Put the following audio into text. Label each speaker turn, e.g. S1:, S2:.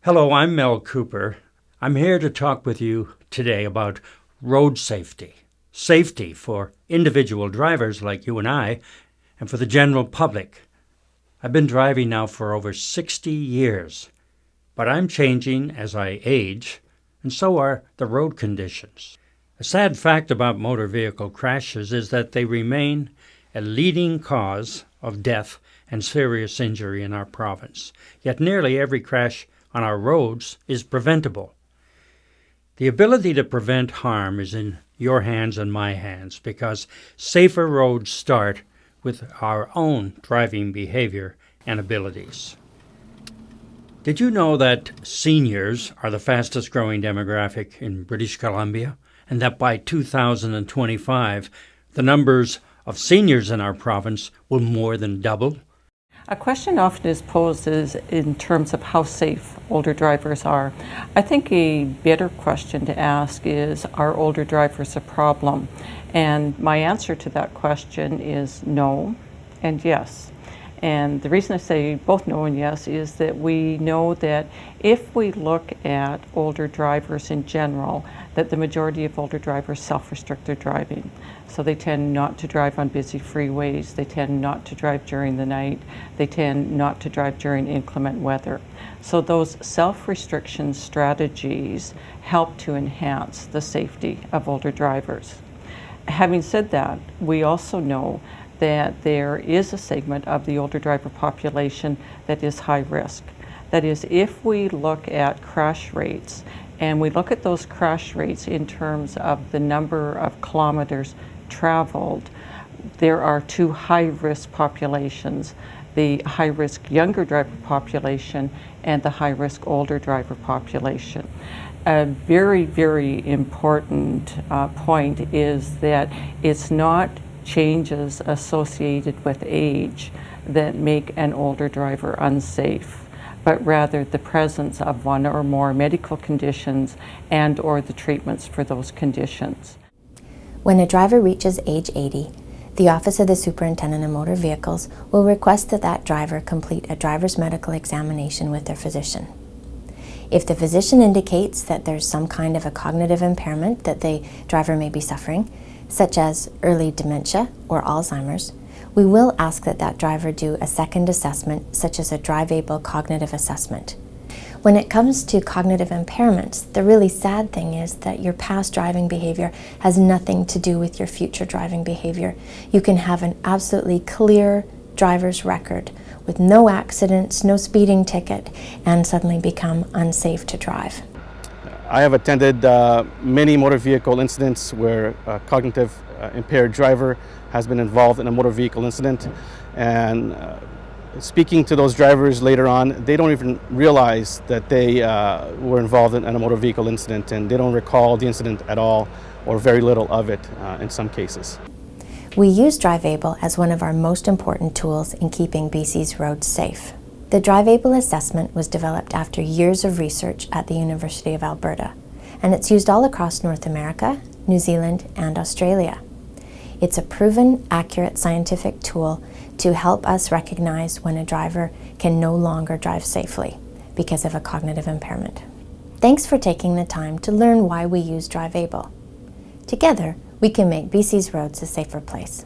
S1: Hello, I'm Mel Cooper. I'm here to talk with you today about road safety. Safety for individual drivers like you and I, and for the general public. I've been driving now for over 60 years, but I'm changing as I age, and so are the road conditions. A sad fact about motor vehicle crashes is that they remain a leading cause of death and serious injury in our province. Yet nearly every crash on our roads is preventable. The ability to prevent harm is in your hands and my hands because safer roads start with our own driving behavior and abilities. Did you know that seniors are the fastest growing demographic in British Columbia, and that by 2025 the numbers of seniors in our province will more than double?
S2: A question often is posed is in terms of how safe older drivers are. I think a better question to ask is, are older drivers a problem? And my answer to that question is no and yes. And the reason I say both no and yes is that we know that if we look at older drivers in general, that the majority of older drivers self-restrict their driving. So they tend not to drive on busy freeways, they tend not to drive during the night, they tend not to drive during inclement weather. So those self-restriction strategies help to enhance the safety of older drivers. Having said that, we also know that there is a segment of the older driver population that is high risk. That is, if we look at crash rates, and we look at those crash rates in terms of the number of kilometers traveled, there are two high-risk populations, the high-risk younger driver population and the high-risk older driver population. A very, very important point is that it's not changes associated with age that make an older driver unsafe, but rather the presence of one or more medical conditions and or the treatments for those conditions.
S3: When a driver reaches age 80, the Office of the Superintendent of Motor Vehicles will request that that driver complete a driver's medical examination with their physician. If the physician indicates that there's some kind of a cognitive impairment that the driver may be suffering, such as early dementia or Alzheimer's, we will ask that that driver do a second assessment, such as a DriveABLE cognitive assessment. When it comes to cognitive impairments, the really sad thing is that your past driving behavior has nothing to do with your future driving behavior. You can have an absolutely clear driver's record with no accidents, no speeding ticket, and suddenly become unsafe to drive.
S4: I have attended many motor vehicle incidents where a cognitive impaired driver has been involved in a motor vehicle incident, and speaking to those drivers later on, they don't even realize that they were involved in a motor vehicle incident, and they don't recall the incident at all or very little of it in some cases.
S3: We use DriveABLE as one of our most important tools in keeping BC's roads safe. The DriveABLE assessment was developed after years of research at the University of Alberta, and it's used all across North America, New Zealand, and Australia. It's a proven, accurate scientific tool to help us recognize when a driver can no longer drive safely because of a cognitive impairment. Thanks for taking the time to learn why we use DriveABLE. Together, we can make BC's roads a safer place.